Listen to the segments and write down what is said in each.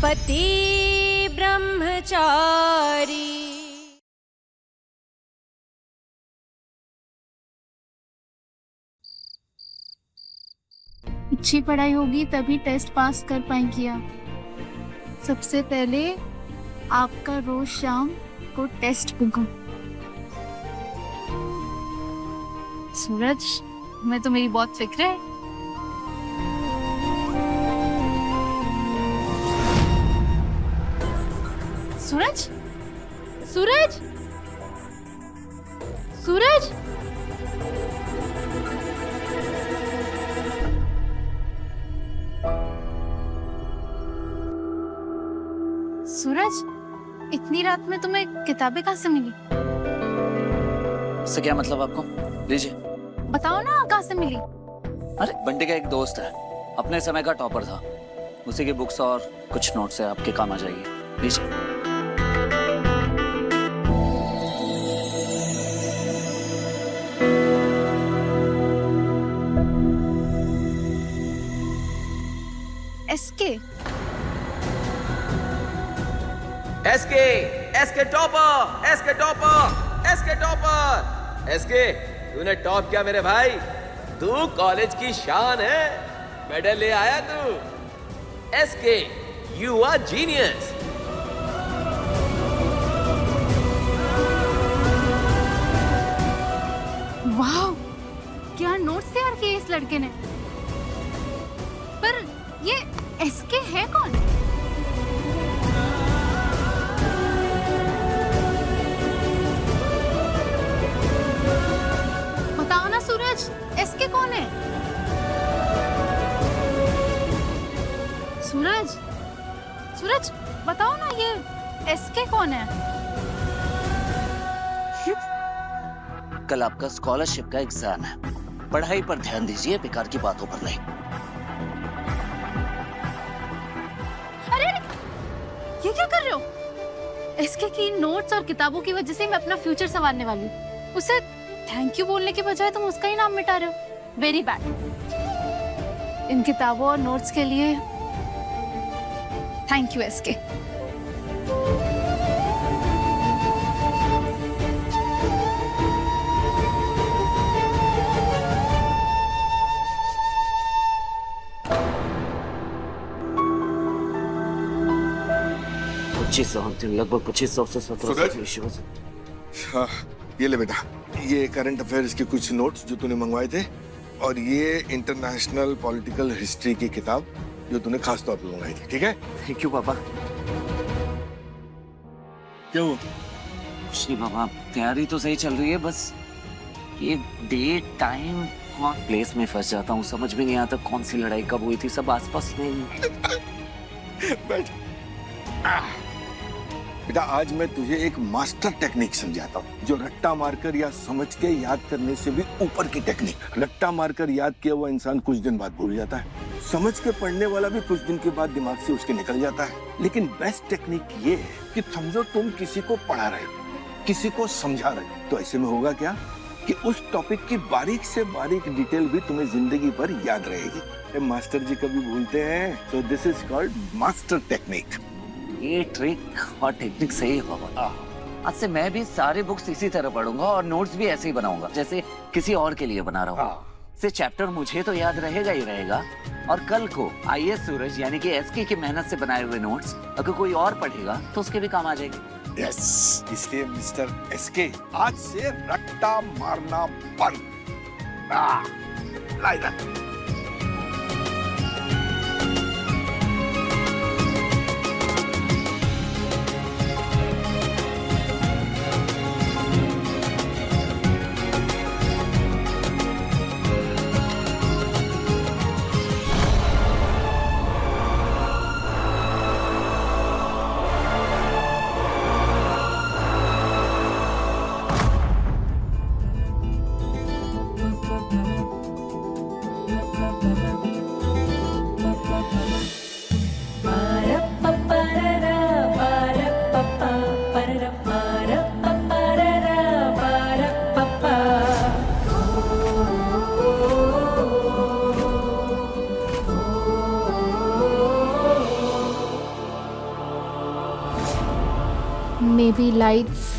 पति ब्रह्मचारी। अच्छी पढ़ाई होगी तभी टेस्ट पास कर पाएंगी आप। सबसे पहले आपका रोज शाम को टेस्ट होगा। सूरज, मैं तो मेरी बहुत फिक्र है। सूरज, सूरज, सूरज, सूरज, इतनी रात में तुम्हें किताबें कहाँ से मिली? इससे क्या मतलब आपको? लीजिए। बताओ ना कहाँ से मिली? अरे बंटी का एक दोस्त है, अपने समय का टॉपर था, उसी की बुक्स और कुछ नोट्स है, आपके काम आ जाएगी। लीजिए। SK, SK, SK topper, SK topper, SK topper, SK, तूने टॉप किया मेरे भाई। तू कॉलेज की शान है, मेडल ले आया तू। SK, you are genius. वाह, क्या नोट्स तैयार किए इस लड़के ने। पर ये एसके है कौन? बताओ ना सूरज, एसके कौन है? सूरज, सूरज, बताओ ना ये एसके कौन है? कल आपका स्कॉलरशिप का एग्जाम है, पढ़ाई पर ध्यान दीजिए, बेकार की बातों पर नहीं। अरे ये क्या कर रहे हो? एसके की नोट्स और किताबों की वजह से मैं अपना फ्यूचर संवारने वाली हूँ। उसे थैंक यू बोलने के बजाय तुम उसका ही नाम मिटा रहे हो। Very bad. इन किताबों और नोट्स के लिए थैंक यू एसके। लगभग 2500 से 1700। हाँ, ये ले बेटा, ये करंट अफेयर्स के कुछ नोट्स जो तूने मंगवाए थे, और ये इंटरनेशनल पॉलिटिकल हिस्ट्री की किताब जो तूने खास तौर पर मंगवाई थी। ठीक है? थैंक यू पापा। क्या हुआ? कुछ नहीं पापा, तैयारी तो सही चल रही है, बस ये डेट, टाइम और प्लेस में फंस जाता हूँ, समझ में नहीं आता कौन सी लड़ाई कब हुई थी, सब आसपास में। बैठ। बेटा, आज मैं तुझे एक मास्टर टेक्निक समझाता हूँ, जो रट्टा मारकर या समझ के याद करने से भी ऊपर की टेक्निक। रट्टा मारकर याद किया हुआ इंसान कुछ दिन बाद भूल जाता है, समझ के पढ़ने वाला भी कुछ दिन के बाद दिमाग से उसके निकल जाता है। लेकिन बेस्ट टेक्निक ये है कि समझो तुम किसी को पढ़ा रहे हो, किसी को समझा रहे हो, तो ऐसे में होगा क्या कि उस टॉपिक की बारीक से बारीक डिटेल भी तुम्हें जिंदगी भर याद रहेगी। मास्टर जी कभी भूलते हैं, तो this is called master technique. ये ट्रिक और टेक्निक सही होगा। आज से मैं भी सारे बुक्स इसी तरह पढ़ूंगा और नोट्स भी ऐसे ही बनाऊंगा जैसे किसी और के लिए बना रहा हूँ। से चैप्टर मुझे तो याद रहेगा ही रहेगा, और कल को आईएएस सूरज यानी कि एसके की मेहनत से बनाए हुए नोट्स अगर कोई और पढ़ेगा तो उसके भी काम आ जाएंगे। यस, इसलिए मिस्टर एसके, आज से रट्टा मारना बंद। ला इधर। maybe lights.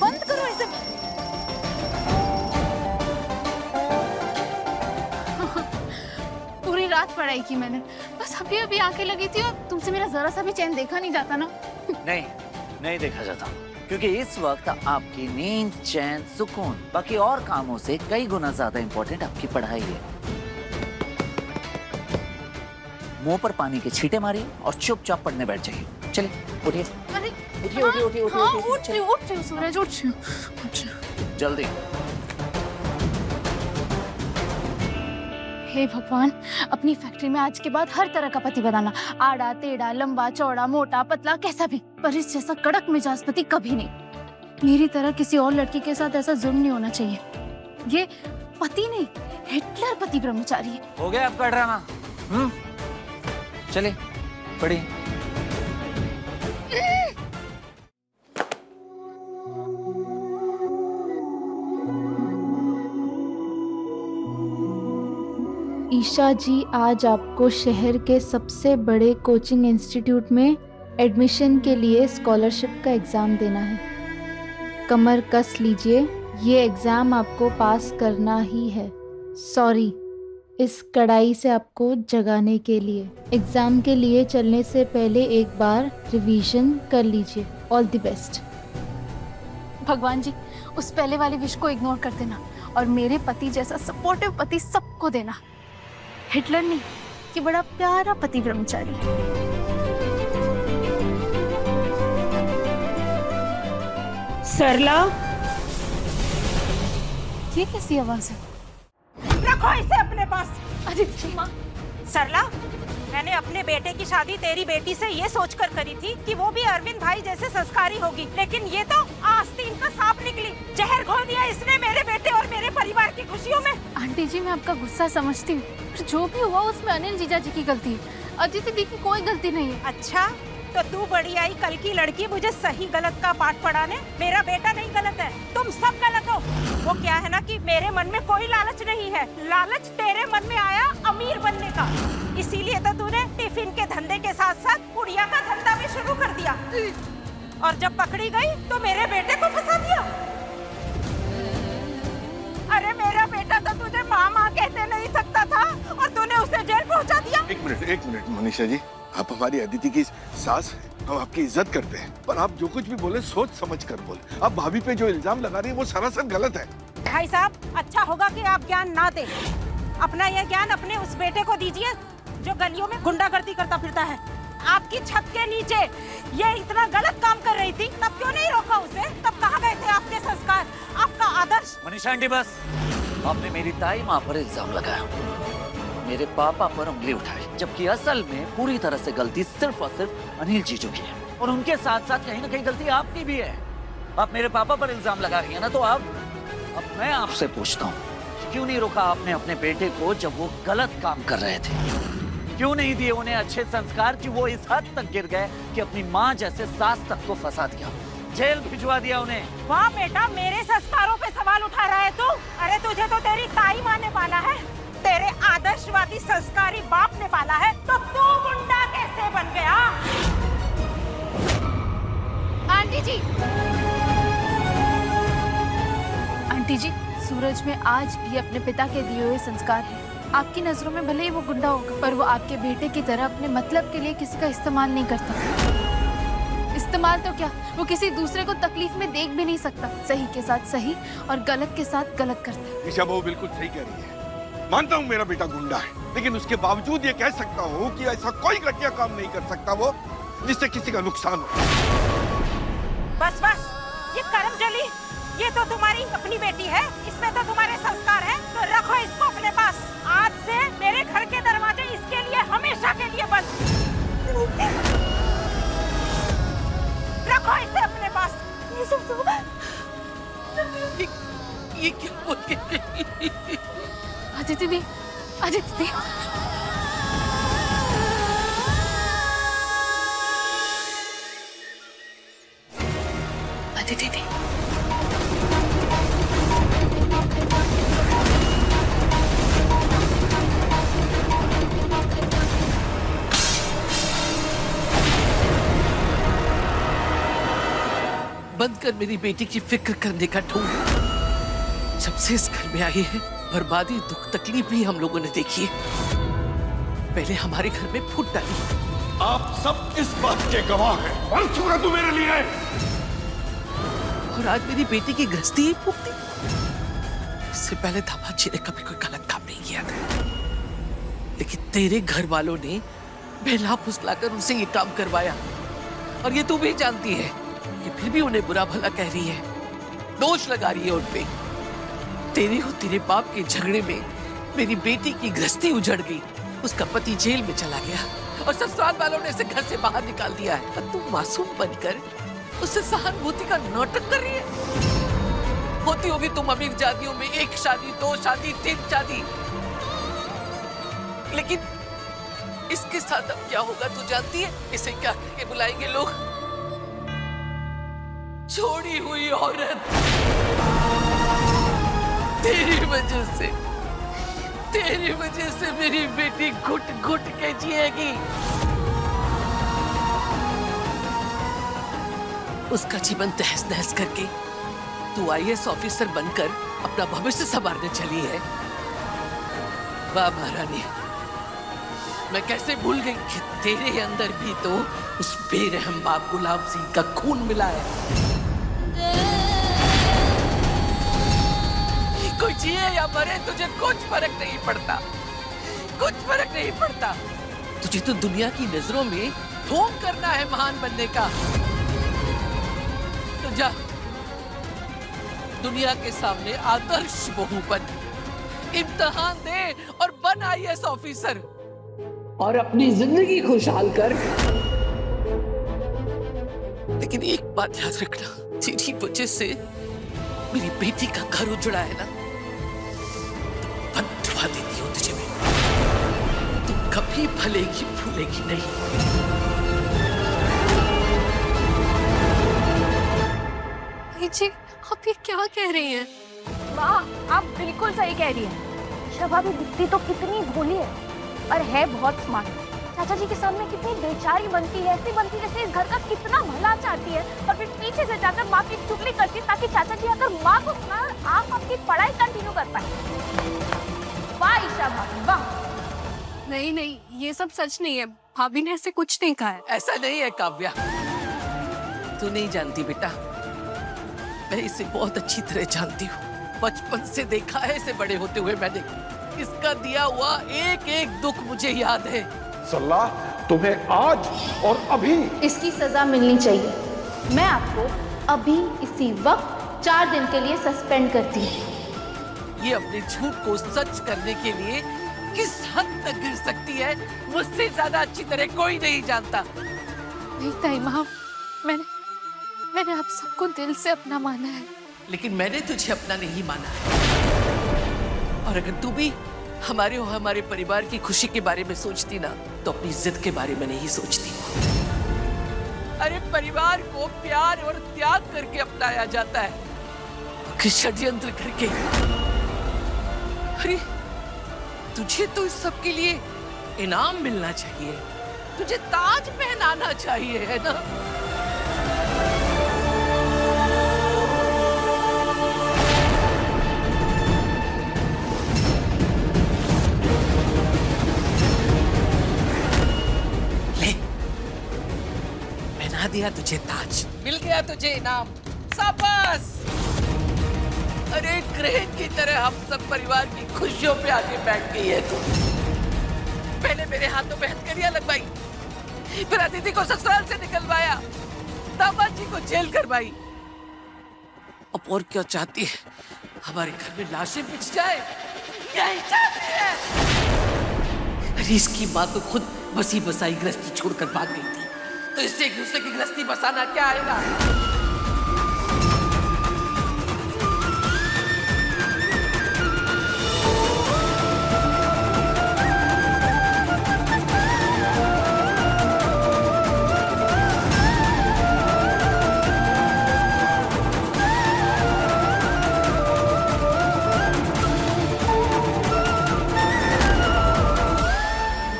बंद करो इसे। पूरी रात पढ़ाई की मैंने, बस अभी अभी आंखें लगी थी और तुमसे मेरा जरा सा भी चैन देखा नहीं जाता ना। नहीं, नहीं देखा जाता, क्योंकि इस वक्त आपकी नींद, चैन, सुकून बाकी और कामों से कई गुना ज्यादा इम्पोर्टेंट आपकी पढ़ाई है। मुंह पर पानी के छींटे मारिए और चुपचाप पढ़ने बैठ जाइए। चलिए उठिए। अरे उठिए उठिए उठिए हाँ, उठिए उठ रही हूँ सूरज, उठ रही हूँ। जल्दी। हे भगवान, अपनी फैक्ट्री में आज के बाद हर तरह का पति बनाना, आड़ा टेढ़ा, लंबा चौड़ा, मोटा पतला, कैसा भी, पर इस जैसा कड़क मिजाज पति कभी नहीं। मेरी तरह किसी और लड़की के साथ ऐसा जुल्म नहीं होना चाहिए। ये पति नहीं, हिटलर पति ब्रह्मचारी है। हो गया आपका ड्रामा? चलिए पढ़िए। ईशा जी, आज आपको शहर के सबसे बड़े कोचिंग इंस्टीट्यूट में एडमिशन के लिए स्कॉलरशिप का एग्ज़ाम देना है। कमर कस लीजिए, ये एग्ज़ाम आपको पास करना ही है। सॉरी, इस कड़ाई से आपको जगाने के लिए। एग्ज़ाम के लिए चलने से पहले एक बार रिवीजन कर लीजिए। All the best. भगवान जी, उस पहले वाली विश को इग्नोर कर देना और मेरे पति जैसा सपोर्टिव पति सबको देना। हिटलर नहीं, कि बड़ा प्यारा पति ब्रह्मचारी। सरला, ये कैसी आवाज है? रखो इसे अपने पास। अदिति माँ। सरला, मैंने अपने बेटे की शादी तेरी बेटी से ये सोचकर करी थी कि वो भी अरविंद भाई जैसे संस्कारी होगी, लेकिन ये तो आस्तीन का सांप निकली। जहर घोल दिया इसने मेरे बेटे और मेरे परिवार की खुशियों में। आंटी जी, मैं आपका गुस्सा समझती हूँ, पर जो भी हुआ उसमें अनिल जीजा जी की गलती है। अदिति दी की कोई गलती नहीं है। अच्छा, तो तू बड़ी आई कल की लड़की मुझे सही गलत का पाठ पढ़ाने। मेरा बेटा नहीं गलत है, तुम सब गलत हो। वो क्या है ना कि मेरे मन में कोई लालच नहीं है, लालच तेरे मन में आया अमीर बनने का। इसीलिए तो तूने टिफिन के धंधे के साथ साथ पुड़िया का धंधा भी शुरू कर दिया, और जब पकड़ी गई तो मेरे बेटे को फंसा दिया। अरे मेरा बेटा तो तुझे माँ माँ कहते नहीं सकता था और तूने उसे जेल पहुँचा दिया। एक मिनट मनीषा जी, आप हमारी अदिति की सास हैं, हम आपकी इज्जत करते हैं, पर आप जो कुछ भी बोले सोच समझ कर बोले। आप भाभी पे जो इल्जाम लगा रही है वो सरासर गलत है। भाई साहब, अच्छा होगा कि आप ज्ञान ना दें। अपना यह ज्ञान अपने उस बेटे को दीजिए जो गलियों में गुंडागर्दी करता फिरता है। आपकी छत के नीचे ये इतना गलत काम कर रही थी, तब क्यों नहीं रोका उसे? तब कहाँ गए थे आपके संस्कार, आपका आदर्श? मनीषा आंटी, बस। आपने मेरी ताई माँ पर इल्जाम लगाया, मेरे पापा पर उंगली उठाई, जबकि असल में पूरी तरह से गलती सिर्फ और सिर्फ अनिल जीजू की है, और उनके साथ साथ कहीं ना कहीं गलती आपकी भी है। आप मेरे पापा पर इल्जाम लगा रही है ना, तो अब मैं आपसे पूछता हूँ, क्यों नहीं रोका आपने अपने बेटे को जब वो गलत काम कर रहे थे? क्यों नहीं दिए उन्हें अच्छे संस्कार कि वो इस हद तक गिर गए कि अपनी माँ जैसे सास तक को फंसा दिया, जेल भिजवा दिया उन्हें? वाह बेटा, मेरे संस्कारों पे सवाल उठा रहा है तू? अरे तुझे तो तेरी ताई माँ ने पाला है, तेरे आदर्शवादी संस्कारी बाप ने पाला है, तो तू गुंडा कैसे बन गया? आंटी जी, आंटी जी, सूरज में आज भी अपने पिता के दिए हुए संस्कार हैं। आपकी नजरों में भले ही वो गुंडा होगा, पर वो आपके बेटे की तरह अपने मतलब के लिए किसी का इस्तेमाल नहीं करता। इस्तेमाल तो क्या, वो किसी दूसरे को तकलीफ में देख भी नहीं सकता। सही के साथ सही और गलत के साथ गलत करता है। ईशा बहू बिल्कुल सही कह रही है। मानता हूँ मेरा बेटा गुंडा है, लेकिन उसके बावजूद ये कह सकता हूँ कि ऐसा कोई घटिया काम नहीं कर सकता वो जिससे किसी का नुकसान हो। बस बस, ये करमजली, ये तो तुम्हारी अपनी बेटी है, इसमें तो तुम्हारे संस्कार हैं, तो रखो इसको अपने पास। आज से मेरे घर के दरवाजे इसके लिए हमेशा के लिए बंद। रखो इसे अपने पास। ये क्या हो गया? आदित्य दी, आदित्य दी। आदित्य दी। बंद कर मेरी बेटी की फिक्र करने का ढोंग। जब से इस घर में आई है, बर्बादी दुख तकलीफ भी हम लोगों ने देखी है। पहले हमारे घर में फूट डाली। आप सब इस बात के गवाह हैं। और छुरा तू मेरे लिए। और आज मेरी बेटी की गृहस्थी ही फूक दी। इससे पहले दामाद जी ने कभी कोई गलत काम नहीं किया था, लेकिन तेरे घर वालों ने बहला फुसलाकर उनसे ये काम करवाया। और ये तू भी जानती है कि फिर भी उन्हें बुरा भला कह रही है, दोष लगा रही है उन पे। तेरे और तेरे बाप के झगड़े में मेरी बेटी की गृहस्थी उजड़ गई। उसका पति जेल में चला गया और ससुराल वालों ने इसे घर से बाहर निकाल दिया है। और तू मासूम बनकर उससे सहानुभूति का नाटक कर रही है। होती होगी तुम अमीर जातियों में 1 शादी, 2 शादी, 3 शादी, लेकिन इसके साथ अब क्या होगा तू जानती है? इसे क्या करके बुलाएंगे लोग? छोड़ी हुई औरत। तेरी वजह से मेरी बेटी घुट घुट के जिएगी। उसका जीवन तहस नहस करके तू IAS ऑफिसर बनकर अपना भविष्य संवारने चली है। वाह महारानी, मैं कैसे भूल गई कि तेरे अंदर भी तो उस बेरहम बाप गुलाम सिंह का खून मिला है। कोई जिए या मरे तुझे कुछ फर्क नहीं पड़ता, कुछ फर्क नहीं पड़ता। तुझे तो दुनिया की नजरों में ढोंग करना है महान बनने का। तो जा दुनिया के सामने आदर्श बहू बन, इम्तिहान दे और बन IAS ऑफिसर और अपनी जिंदगी खुशहाल कर। लेकिन एक बात याद रखना, तेरी वजह से मेरी बेटी का घर उजड़ा है ना, तो बंधवा देती हूँ तुझे मैं। तू कभी भलेगी भूलेगी नहीं। जी आप ये क्या कह रही हैं? वाह, आप बिल्कुल सही कह रही हैं। शबा भी दिखती तो कितनी भोली है और है बहुत स्मार्ट। चाचा जी के सामने कितनी बेचारी बनती है, ऐसी बनती जैसे इस घर का कितना भला चाहती है, और फिर पीछे से जाकर माँ की चुगली करती ताकि चाचा जी अगर माँ को सुना आप आपकी पढ़ाई कंटिन्यू कर पाए। वाह ईशा भाभी वाह। नहीं नहीं, ये सब सच नहीं है। भाभी ने ऐसे कुछ नहीं कहा है। ऐसा नहीं है काव्या, तू नहीं जानती बेटा, मैं इसे बहुत अच्छी तरह जानती हूँ। बचपन से देखा है इसे बड़े होते हुए मैंने। इसका दिया हुआ एक एक दुख मुझे याद है। सल्ला तुम्हें आज और अभी इसकी सजा मिलनी चाहिए। मैं आपको अभी इसी वक्त 4 दिन के लिए सस्पेंड करती हूँ। ये अपने झूठ को सच करने के लिए किस हद तक गिर सकती है, मुझसे ज्यादा अच्छी तरह कोई नहीं जानता। नहीं ताई माँ, मैंने आप सबको दिल से अपना माना है। लेकिन मैंने तुझे अपना नहीं माना है। और अगर तू भी हमारे और हमारे परिवार की खुशी के बारे में सोचती ना, तो अपनी जिद के बारे में नहीं सोचती। अरे परिवार को प्यार और त्याग करके अपनाया जाता है, कि षड्यंत्र करके। अरे तुझे तो इस सब के लिए इनाम मिलना चाहिए, तुझे ताज पहनाना चाहिए, है ना? दिया तुझे ताज, मिल गया तुझे इनाम, शाबाश। अरे क्रेन की तरह हम सब परिवार की खुशियों पे आके बैठ गई है तू। पहले मेरे हाथों में हथकड़ियां लगवाई, फिर अदिति को ससुराल से निकलवाया, दामाद जी को जेल करवाई। अब और क्या चाहती है? हमारे घर में लाशें बिछ जाए, यही चाहती है। अरे इसकी माँ तो खुद बसी बसाई गृहस्थी छोड़कर भाग गई थी, तो इससे एक दूसरे की गृहस्थी बसाना क्या आएगा?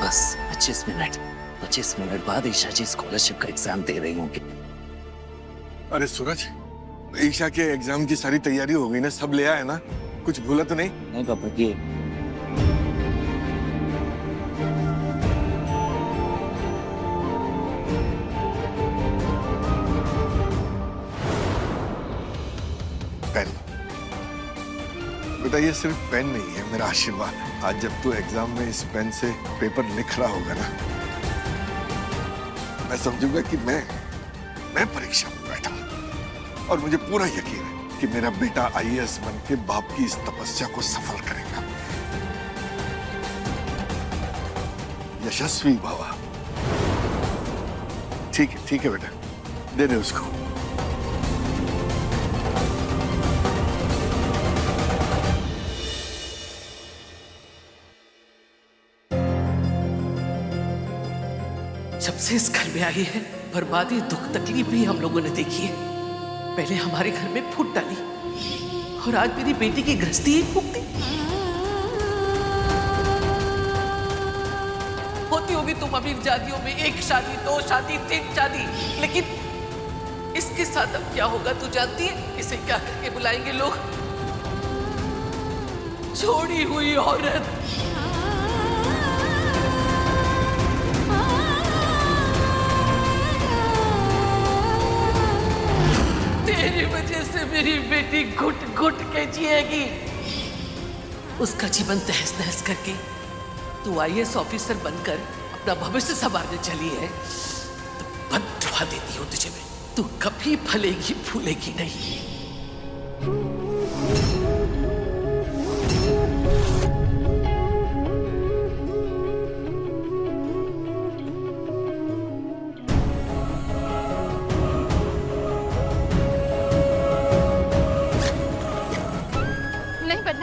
बस 25 मिनट बाद ईशा जी स्कॉलरशिप का एग्जाम दे रही होंगी। अरे सूरज, ईशा के एग्जाम की सारी तैयारी हो गई ना? सब ले आया ना? कुछ भूला तो नहीं? नहीं पापा, ये पेन। बेटा ये सिर्फ पेन नहीं है, मेरा आशीर्वाद है। आज जब तू एग्जाम में इस पेन से पेपर लिख रहा होगा ना, मैं समझूंगा कि मैं परीक्षा में बैठा हूं। और मुझे पूरा यकीन है कि मेरा बेटा आईएएस बन के बाप की इस तपस्या को सफल करेगा। यशस्वी भवा। ठीक है बेटा, दे दे उसको। जब से इस घर में आई है, बर्बादी, दुख, तकलीफ भी हम लोगों ने देखी है। पहले हमारे घर में फूट डाली और आज मेरी बेटी की गृहस्थी ही फूक दी। होती होगी तुम अमीर जातियों में 1 शादी, 2 शादी, 3 शादी, लेकिन इसके साथ अब क्या होगा तू जानती है? इसे क्या करके बुलाएंगे लोग? छोड़ी हुई औरत। तेरी वजह से मेरी बेटी घुट घुट के जिएगी। उसका जीवन तहस नहस करके तू आईएएस ऑफिसर बनकर अपना भविष्य संवारने चली है, तो बददुआ देती हूँ तुझे मैं। तू कभी फलेगी फूलेगी नहीं।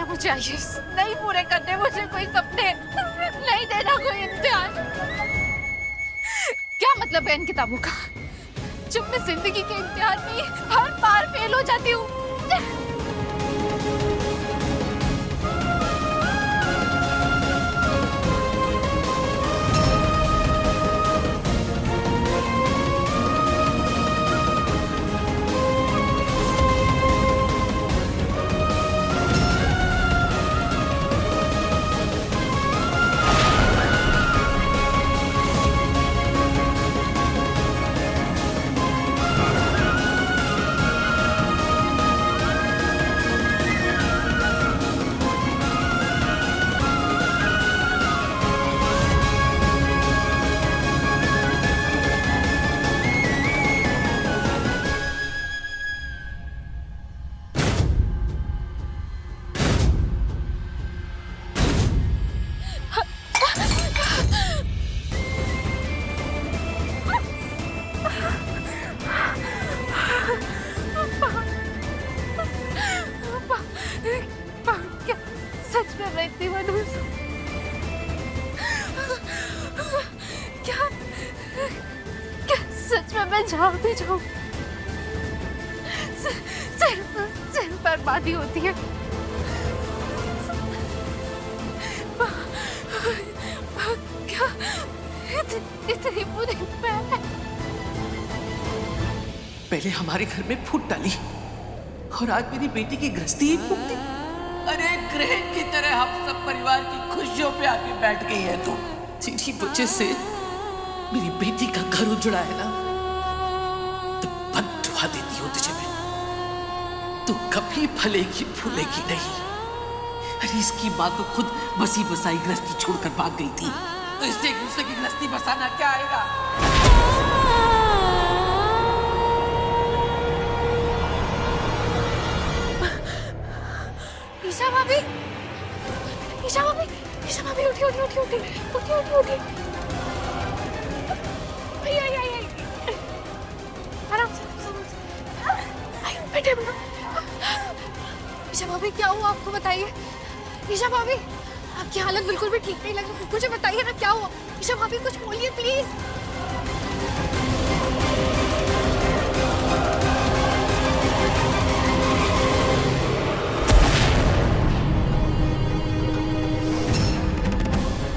मुझे आईएएस नहीं पूरे करने, मुझे कोई सपने नहीं देना, कोई इम्तिहान। क्या मतलब है इन किताबों का, जब मैं जिंदगी के इम्तिहान में हर बार फेल हो जाती हूँ। जहाँ भी जाऊँ सिर्फ बर्बादी होती है। क्या इतनी बुरी पहले हमारे घर में फूट डाली और आज मेरी बेटी की गृहस्थी ही फूक दी। अरे ग्रहण की तरह हम सब परिवार की खुशियों पे आके बैठ गई है तू। तेरी वजह से मेरी बेटी का घर उजड़ा है ना, दिखा देती हूँ तुझे मैं, तू कभी भलेगी भूलेगी नहीं। अरे इसकी माँ तो खुद बसी बसाई गृहस्थी छोड़कर भाग गई थी, तो इससे एक दूसरे की गृहस्थी बसाना क्या आएगा? ईशा भाभी, ईशा भाभी, ईशा भाभी उठी उठी उठी उठी उठी उठी उठी। आई आई आई आई। आराम से आराम से। आई बैठे बैठो। ईशा भाभी क्या हुआ आपको बताइए। ईशा भाभी आपकी हालत बिल्कुल भी ठीक नहीं लग रही, मुझे बताइए ना क्या हुआ। ईशा भाभी कुछ बोलिए प्लीज।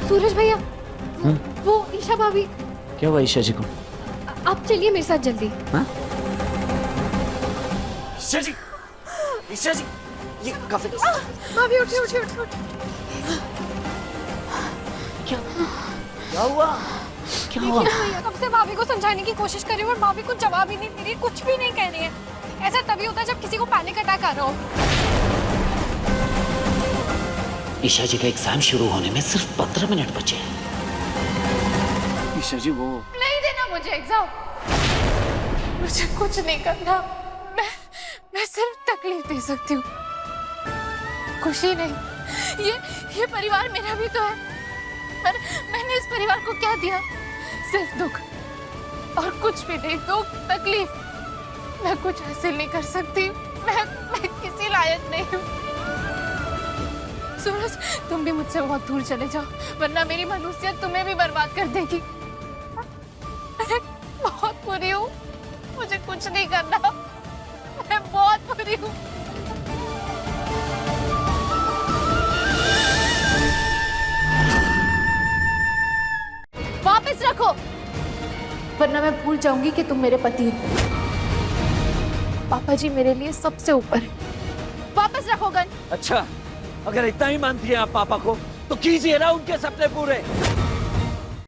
सूरज भैया, वो ईशा भाभी। क्या हुआ ईशा जी को? आप चलिए मेरे साथ जल्दी। ईशा जी, ईशा जी, ये काफी भाभी उठी उठी उठी उठी। क्या हुआ? क्या हुआ? भैया कब से भाभी को समझाने की कोशिश कर रही हूँ और भाभी कुछ जवाब ही नहीं दे रही, कुछ भी नहीं कह रही है। ऐसा तभी होता है जब किसी को पैनिक अटैक आ रहा हो। ईशा जी का एग्जाम शुरू होने में सिर्फ 15 मिनट बचे हैं। ईशा जी वो नहीं देना मुझे एग्जाम, मुझे कुछ नहीं करना। मैं सिर्फ तकलीफ दे सकती हूँ, खुशी नहीं। ये परिवार मेरा भी तो है, पर मैंने इस परिवार को क्या दिया? सिर्फ दुख और कुछ भी नहीं। दुख, तकलीफ। मैं कुछ हासिल नहीं कर सकती, मैं किसी लायक नहीं हूँ। सूरज तुम भी मुझसे बहुत दूर चले जाओ, वरना मेरी मनुष्यत तुम्हें भी बर्बाद कर देगी। मैं बहुत बुरी हूँ, मुझे कुछ नहीं करना, मैं बहुत बुरी हूँ। वापस रखो, वरना मैं भूल जाऊंगी कि तुम मेरे पति हो। पापा जी मेरे लिए सबसे ऊपर है। वापस रखो गन। अच्छा, अगर इतना ही मानती हैं आप पापा को, तो कीजिए ना उनके सपने पूरे।